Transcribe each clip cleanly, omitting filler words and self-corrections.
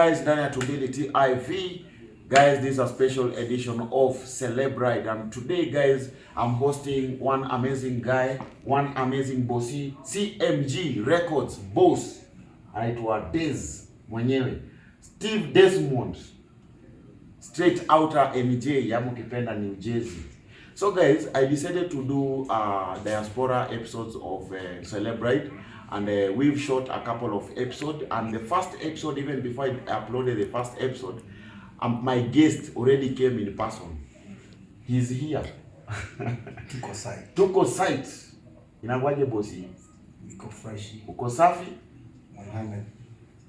guys, ndani ya Tubility IV. Guys, this is a special edition of Celeb Ride, and today guys, I'm hosting one amazing guy, one amazing bossy, CMG Records boss, anaitwa Dezz mwenyewe, Steve Desmond, straight outer NJ, yamu kipenda New Jersey. So guys, I decided to do Diaspora episodes of Celeb Ride, and we've shot a couple of episodes, and the first episode, even before I uploaded the first episode, my guest already came in person. He's here. Tuko site. Inagwaje bosi? Niko fresh. Uko safi? 100.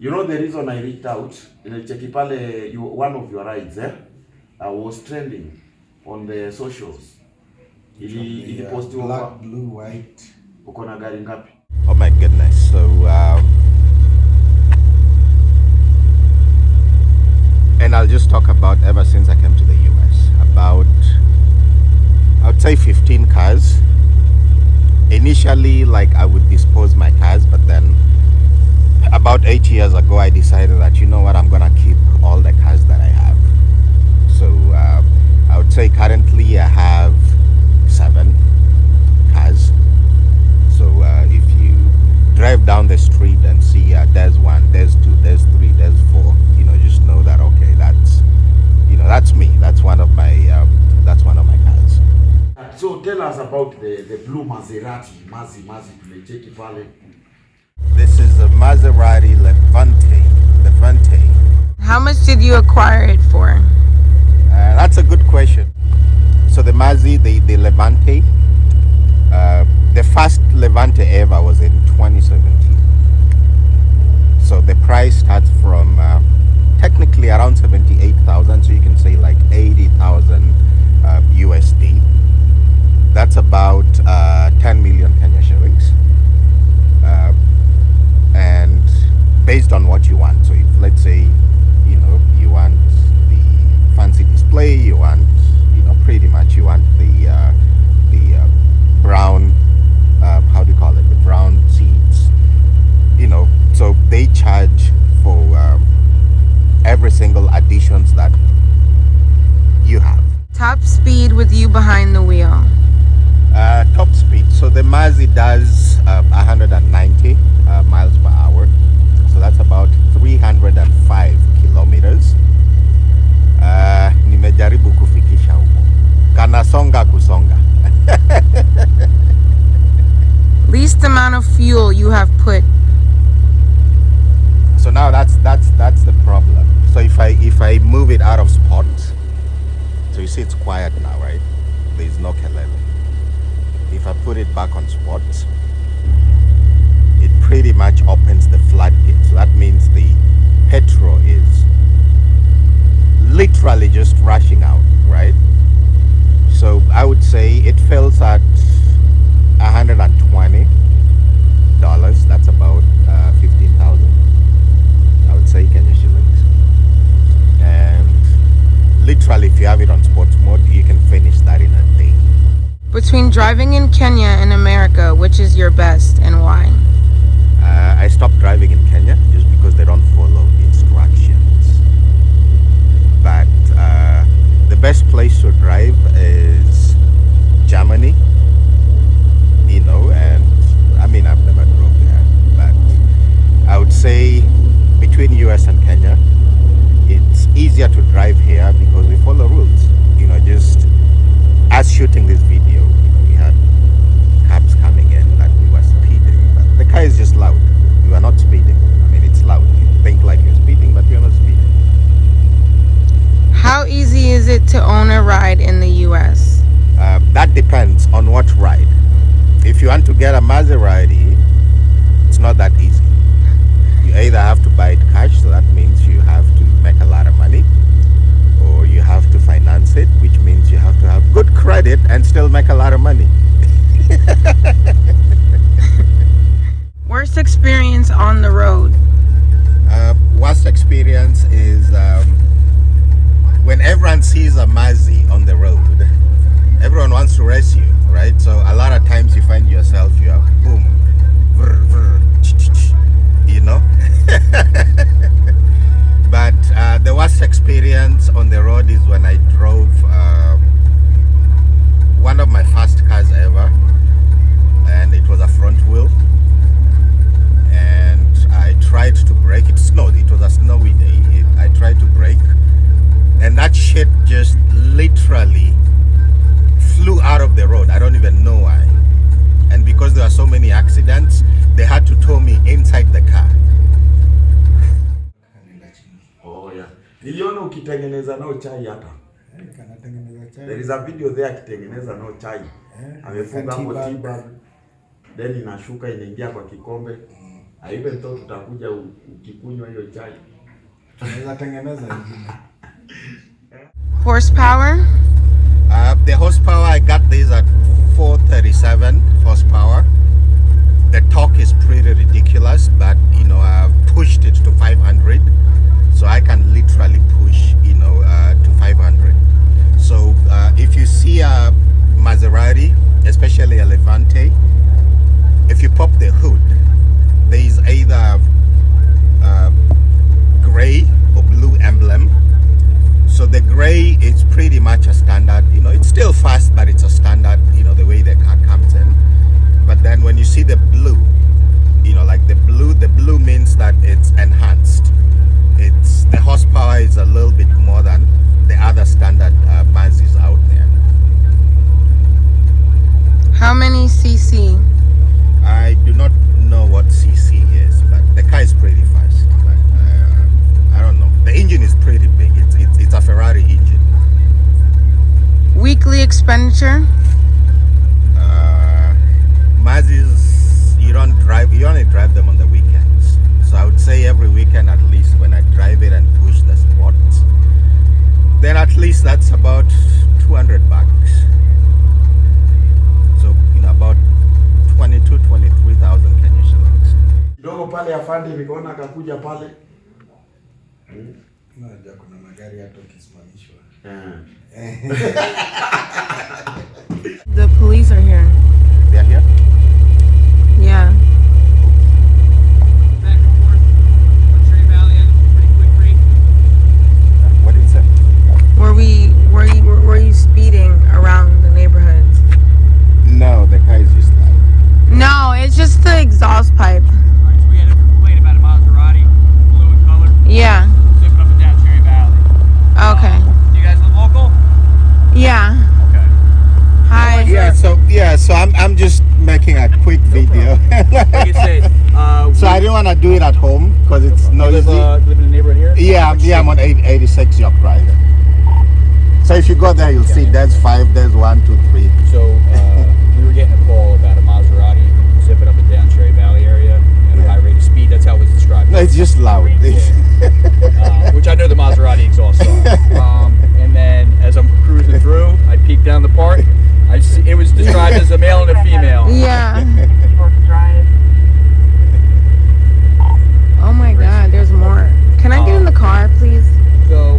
You know the reason I reached out? Cheki pale one of your rides, was trending on the socials. Ili posti black, blue, white. Uko na gari ngapi? Oh my goodness. So and I'll just talk about ever since I came to the US, about, I would say 15 cars. Initially, like, I would dispose my cars, but then about 8 years ago, I decided that, you know what, I'm gonna keep all the cars that I have. So I would say currently I have 7 cars. So if you drive down the street and see there's 1, there's 2, there's 3, there's 4, you know, just know that, okay, that's, you know, that's me. That's one of my cars. So tell us about the blue Maserati. Mazi pale. This is a Maserati Levante. How much did you acquire it for? That's a good question. So the the Levante, the first Levante ever was in 2017. So the price starts from technically around 78,000, so you can say like 80,000 USD. That's about 10 million Kenyan shillings. And based on what you want, so if let's say, you know, you want the fancy display, you want, you know, pretty much you want the brown, how do you call it, the brown seats, you know, so they charge for every single additions that you have. Top speed with you behind the wheel. Top speed. So the Mazi does 190 miles per hour. So that's about 305 kilometers. Nimejaribu kufikisha huko. Kanasonga kusonga. Least amount of fuel you have put. So now that's the problem. So if I move it out of spot, so you see it's quiet now, right? There's no Celeb. If I put it back on spot, it pretty much opens the floodgate. So that means the petrol is literally just rushing out, right? So I would say it fills at $120. That's about 15,000. I would say Kenyan shillings. And literally, if you have it on sports mode, you can finish that in a day. Between driving in Kenya and America, which is your best and why? I stopped driving in Kenya just because they don't follow instructions. But the best place to drive is Germany, you know, and I mean, I've never drove there, but I would say between US and Kenya, it's easier to drive here because we follow rules. You know, just as shooting this video, you know, we had cops coming in that we were speeding, but the car is just loud. You are not speeding. I mean, it's loud. You think like you're speeding, but you're not speeding. How easy is it to own a ride in the US? That depends on what ride. If you want to get a Maserati, it's not that easy. You either have to buy it cash, so that means you have to make a lot of money, or you have to finance it, which means you have to have good credit and still make a lot of money. Worst experience on the road? Worst experience is when everyone sees a Mazi on the road, everyone wants to race you, right? So a lot of times you find yourself, you are boom, vrr, vrr, you know? But experience on the road is when I drove one of my first cars ever, and it was a front wheel, and I tried to brake. It snowed. It was a snowy day. I tried to brake, and that shit just literally flew out of the road. I don't even know why. And because there were so many accidents, they had to tow me inside the car. Oh yeah. Niliona ukitengeneza nao chai hata. Kanatengeneza chai. There is a video there akitengeneza nao chai. Amefunga hapo tea bag. Then inashuka inaingia kwa kikombe. I even thought utakuja ukikunywa hiyo chai. Tunaweza tengeneza ingine. Horsepower? The horsepower, I got this at 437 horsepower. The torque is pretty ridiculous, but you know, I've pushed it to 500, so I can literally push, you know, to 500. So if you see a Maserati, especially a Levante, if you pop the hood, there is either gray or blue emblem. So the gray is pretty much a standard, you know, it's still fast, but it's a standard, you know, the way the car comes in. But then when you see the blue, you know, like the blue means that it's enhanced. It's the horsepower is a little bit more than the other standard Mazis out there. How many cc? I do not know what CC is, but the car is pretty fast. But I don't know. The engine is pretty big. It's a Ferrari engine. Weekly expenditure? Mazis, you only drive them on the weekends. So I would say every weekend at least, when I drive it and push the sports, then at least that's about 200 bucks. So, you know, about 23,000 Kenya shillings. Dogo pale afande nikaona akakuja pale. Unajua kuna magari hata ukisimamishwa. The police are here. They are here? Yeah. Back and forth on Tree Valley and pretty quick break. What did you say? Were you speeding around the neighborhood? No, the car is just loud. No, it's just the exhaust pipe. Alright, so we had a complaint about a Maserati, blue in color, Yeah. zipping up and down Cherry Valley. Okay. Do you guys live local? Yeah. Okay. Hi. So I'm just making a quick video. Like you said, So I didn't want to do it at home because it's noisy. live in the neighborhood here? Yeah, I'm on 86 York Drive. So if you go there, you'll see there's 5, there's 1, 2, 3. So we were getting a call about a Maserati zipping up and down Cherry Valley area at a high rate of speed. That's how it was described. No, it's just loud. Which I know the Maserati exhaust are. And then as I'm cruising through, I peeked down the park. It was described as a male and a female. Yeah. Oh my God, there's more. Can I get in the car, please? So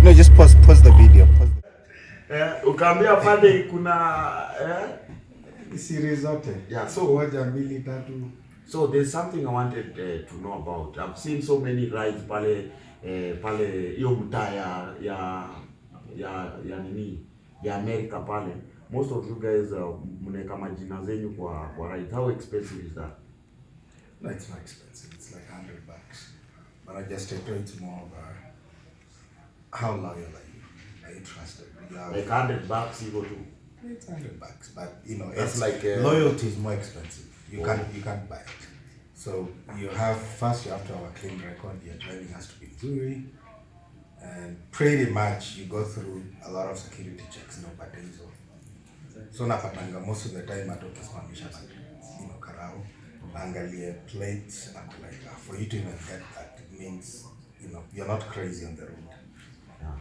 No, just pause the video. Ukaambia afande kuna Series zote. Yeah, so moja, mbili, tatu. So there's something I wanted to know about. I've seen so many rides pale pale hiyo mtaa ya nini ya America pale. Most of you guys mnaweka majina zenyu kwa rides. How expensive is that? No, it's not expensive. It's like $100. But I just tell you it's more of how loyal are you? Are you trusted? Like $100 you go to. It's $100, but you know, That's it's like loyalty is more expensive. You can't buy it. So you have to have our clean record. Your driving has to be Missouri, and pretty much you go through a lot of security checks. No patents. So napatanga most of the time at ukisimamisha karao, angalie plates, and like for you to even get that, it means you're not crazy on the road. Yeah.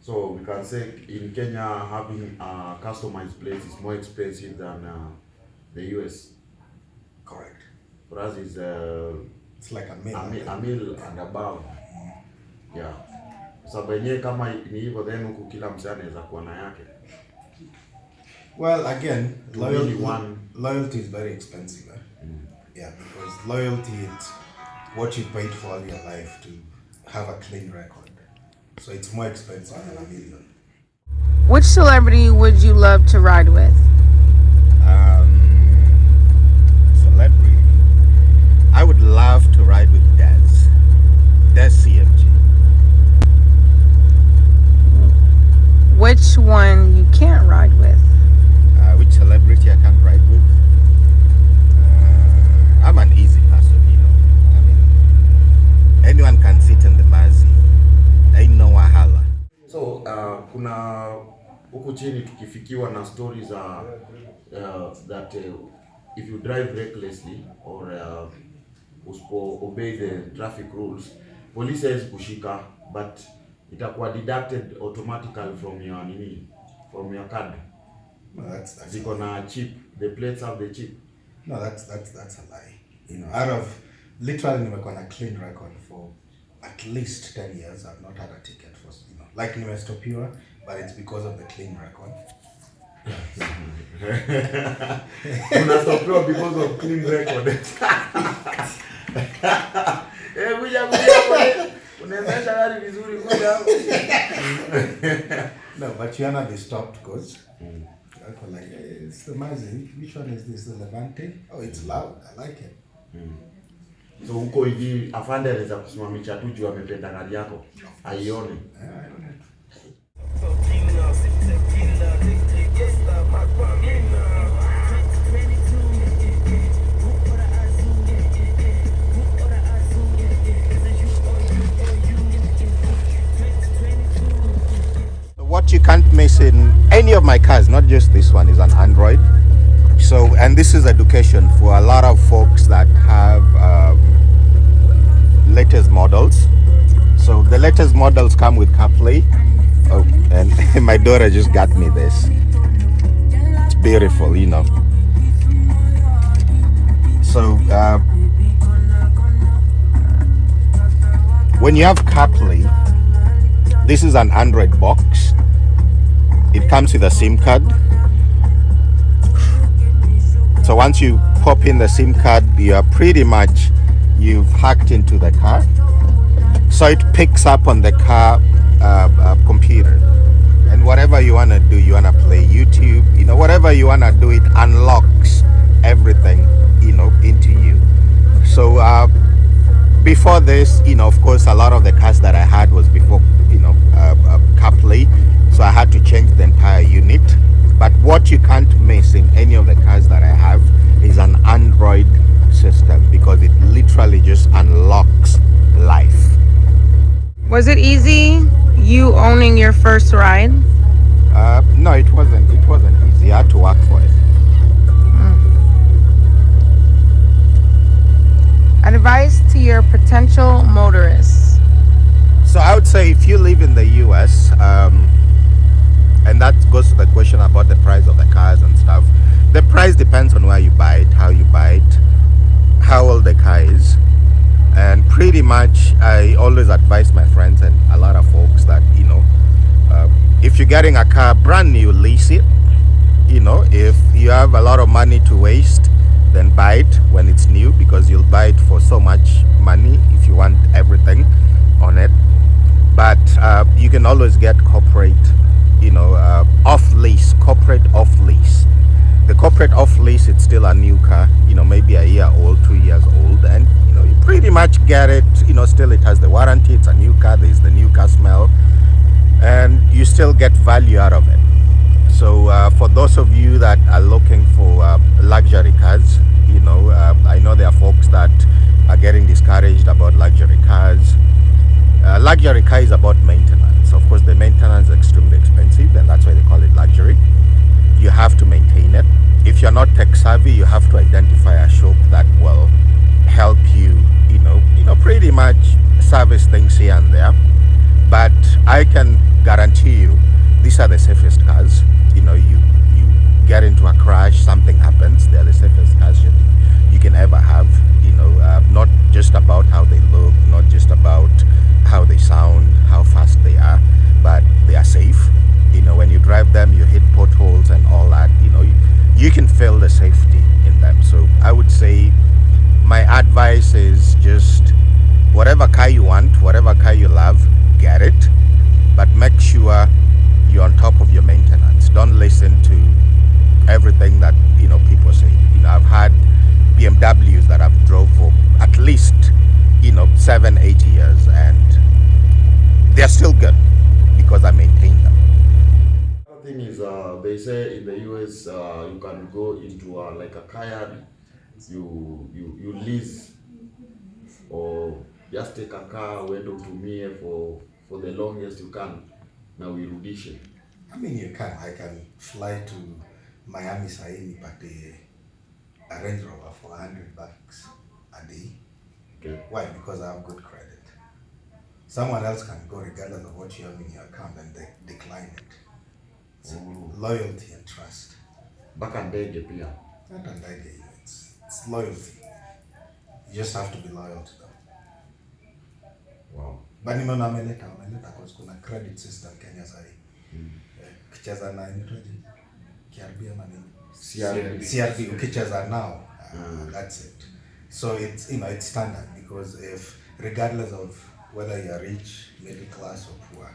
So we can say in Kenya having a customized place is more expensive than the US. Correct. For us it's like a meal and above. Yeah. Sababu yenyewe kama ni hivyo then huku kila msee anaweza kuwa na yake. Well, again, loyalty is very expensive. Yeah, because loyalty is what you paid for all your life to have a clean record. So it's more expensive than $1 million. Which celebrity would you love to ride with? Celebrity. I would love to ride with Dezz Cmg. Which one you can't ride with? Which celebrity I can't ride with? I'm an easy person, you know. I mean, anyone can sit in the Mazi. Ain't no wahala. So kuna huku chini tukifikiwa na stories that if you drive recklessly or usipo obey the traffic rules, police says kushika, but itakuwa deducted automatically from your card. No, that's Ziko na chip. The plates have the chip. No, that's a lie. You know, out of literally nimekuwa na clean record for at least 10 years. I've not had a ticket for, you know, like nimestopiwa, but it's because of the clean record. Unastopiwa because of clean record. Unaendesha gari vizuri kuja. No, but you know they stopped because like, hey, it's the Maserati. Which one is this? The Levante? Oh, it's loud. I like it. So huko hivi afande anaweza kusimamisha tu juu amependa gari yako. Aione. Yeah, I don't know. What you can't miss in any of my cars, not just this one, is an Android. So, and this is education for a lot of folks that have latest models. So the latest models come with CarPlay. Oh, and my daughter just got me this. It's beautiful, you know. So when you have CarPlay, this is an Android box. It comes with a SIM card. So once you pop in the SIM card, you are pretty much, you've hacked into the car. So it picks up on the car computer. And whatever you want to do, you want to play YouTube, you know, whatever you want to do, it unlocks everything, you know, into you. So before this, you know, of course, a lot of the cars that I had was before, you know, CarPlay. So I had to change the entire unit. But what you can't miss in any of the cars that I have is an Android system, because it literally just unlocks life. Was it easy, you owning your first ride? No, it wasn't easy. I had to work for it. Advice to your potential motorists. So I would say if you live in the US, and that goes to the question about the price of the cars and stuff. The price depends on where you buy it, how you buy it, how old the car is. And pretty much I always advise my friends and a lot of folks that, you know, if you're getting a car brand new, lease it. You know, if you have a lot of money to waste, then buy it when it's new, because you'll buy it for so much money if you want everything on it. But you can always get corporate, you know, corporate off lease. The corporate off lease, it's still a new car, you know, maybe a year old, 2 years old, and you know, you pretty much get it, you know, still it has the warranty, it's a new car, there's the new car smell, and you still get value out of it. So for those of you that are looking for luxury cars, you know, I know there are folks that are getting discouraged about luxury cars. Luxury car is about maintenance. Of course, the maintenance is extremely expensive, and that's why they call it luxury. You have to maintain it. If you're not tech savvy, you have to identify a shop that will help you, you know, pretty much service things here and there. But I can guarantee you, these are the safest cars. You know, you get into a crash, something happens, they're the safest cars you can ever have. You know, not just about how they look, not just about how they sound, how fast they are, but they are safe. You know, when you drive them, you hit potholes and all that. You know, you can feel the safety in them. So I would say my advice is just whatever car you want, whatever car you love, get it. but make sure you're on top of your maintenance. Don't listen to everything that people say. I've had BMWs that I've drove for at least 7-8 years, and they're still good because I maintain them. The thing is, they say in the US you can go into like a car yard, you lease or just take a car uende utumie for the longest you can na uirudishe. I mean, you can. I can fly to Miami sahi nipate a Range Rover for $100 a day. Okay. Why? Because I have good credit. Someone else can go regardless of what you have in your account and they decline it. It's loyalty and trust. Mpaka ndege pia. Not a ndege, it's loyalty. You just have to be loyal to them. Wow. But nimeona wameleta because kuna credit system Kenya sahi. Ukicheza na inaitwaje? KRB ama nini? CRB ukicheza now, that's it. So it's it's standard, because if regardless of whether you're rich, middle class or poor,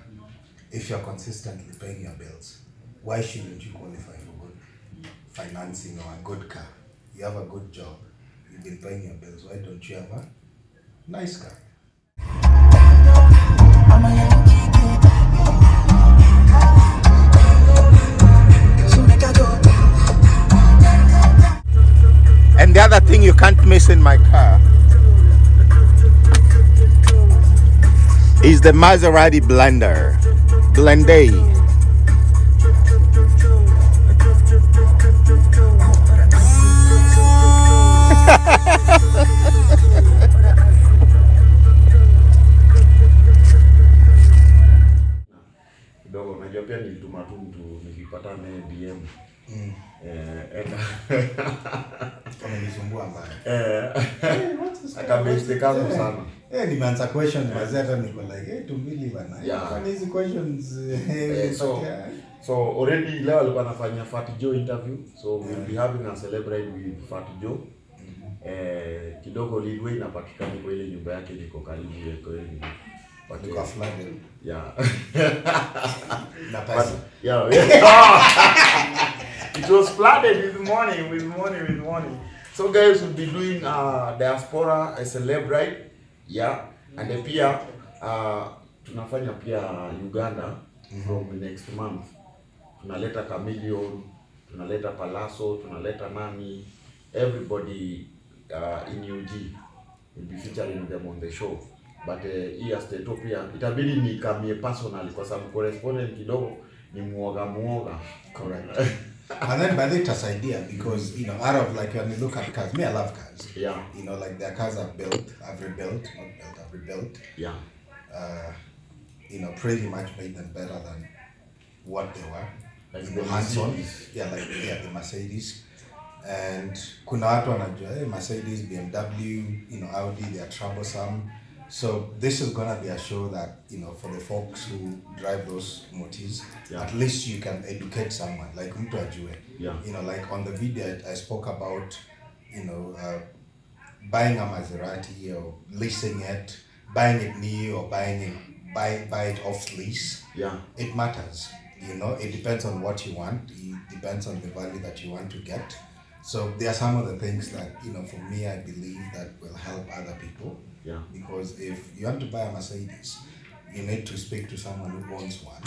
if you're consistently paying your bills, why shouldn't you qualify for good financing or a good car? You have a good job, you've been paying your bills, why don't you have a nice car? And the other thing you can't miss in my car is the Maserati blender. Blende. Kidogo unajua pia nilituma tu mtu nikipata naye DM. Amenisumbua mbaya. Akabeste kazo sana. Nimeanza questions mazeta niko like tumbili bana. Yeah. These questions So already leo alikuwa anafanya Fat Joe interview, so we'll be having a celebrate with Fat Joe. Kidogo Lidway inapatikana kwa ile nyumba yake iko karibu yako hivi. Kwa flooded. Yeah. Na pesa. Yeah. It was flooded with money. So guys, we'll be doing Diaspora, a Celeb ride. Yeah. And then pia tunafanya pia Uganda from next month. Tunaleta Chameleon, tunaleta Palaso, tunaleta Nani, everybody in UG will be featuring them on the show. But hii Asteto pia itabidi nikamie personally kwa sababu correspondent kidogo ni muoga. Correct. And then by the this idea, because out of like when you look at cars, me I love cars. Yeah. Like their cars I've rebuilt. Yeah. Pretty much made them better than what they were. Like the hands-on. Mercedes. The Mercedes. And kuna watu wanajua Mercedes, BMW, Audi, they are troublesome. So this is gonna be a show that for the folks who drive those motis, at least you can educate someone like mtu ajue. Like on the video I spoke about buying a Maserati or leasing it, buying it new or buy it off lease. It matters. It depends on what you want. It depends on the value that you want to get. So there are some of the things that for me I believe that will help other people. Because if you want to buy a Mercedes, you need to speak to someone who owns one.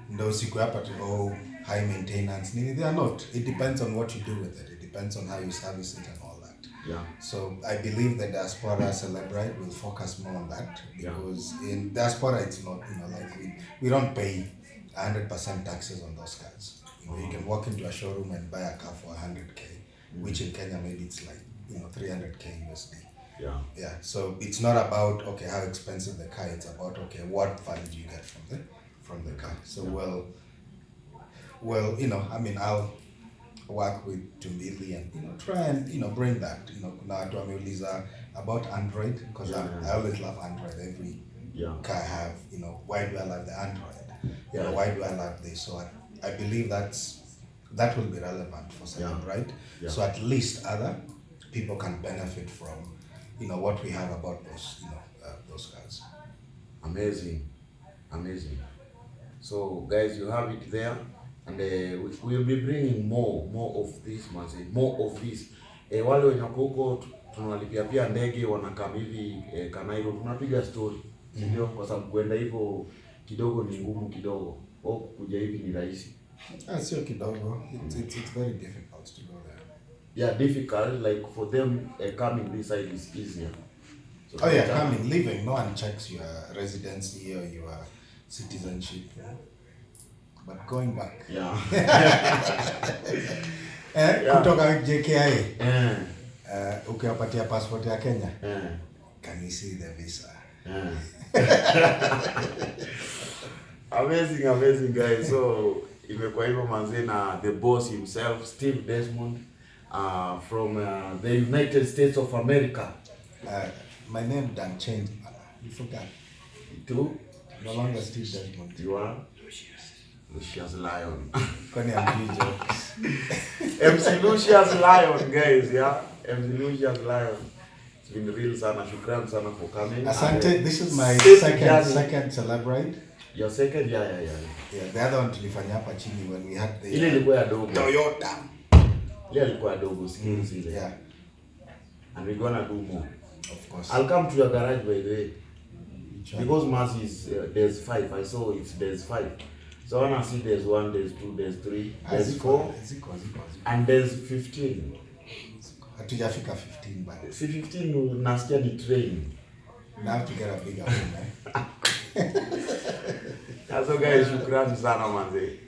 Those you up at high maintenance, they are not. It depends on what you do with it. It depends on how you service it and all that. So I believe that Diaspora Celebrate will focus more on that, because in Diaspora it's not like we don't pay 100% taxes on those cars. You can walk into a showroom and buy a car for 100K, which in Kenya maybe it's like 300K USD. So it's not about how expensive the car. It's about what value do you get from the car. So I'll work with Tumbili and try and bring that. Kuna watu wameuliza about Android, because I always love Android. Every car I have, why do I love the Android? Why do I love this? So I believe that will be relevant for Celeb, right? So at least other people can benefit from what we have about those those cars. Amazing. So guys, you have it there, and we'll be bringing more of this manze, more of this. Wale wenye huko tunalipia pia ndege wanakam hivi Kanairo, tunapiga story. Ndio kwa sababu kwenda hivyo kidogo ni ngumu kidogo. Au kuja hivi ni rahisi. Sio kidogo. It's very difficult to go there. Yeah, difficult. Like for them, coming this side is easier. So coming, living. No one checks your residency or your citizenship. Yeah? But going back. Yeah. Kutoka JKIA. Ukiwapatia passport ya Kenya. Can you see the visa? Amazing guys. So imekuwa hivyo manze na the boss himself, Steve Desmond, from the United States of America. My name done changed. You forgot. Too? No longer Steve Desmond. You are? Lucius Lion. Kwani I'm jokes. MC Lucius Lion, guys, yeah? MC Lucius Lion. It's been real sana. Shukran sana for coming. Asante, this is my second Celeb ride. Your second? Yeah. Yeah, the other one tulifanya hapa chini when we had the ile ilikuwa ya dogo. Toyota. Ile ilikuwa ya dogo skills ile. Yeah. And we're gonna do more. Of course. I'll come to your garage by the way. Because Mars is there's 5. I saw it's there's 5. So I wanna see there's 1, there's 2, there's 3, there's 4, and there's 15. Hatujafika 15 but 15 nasikia ni train. Now to get a bigger one. So guys, shukran sana manze.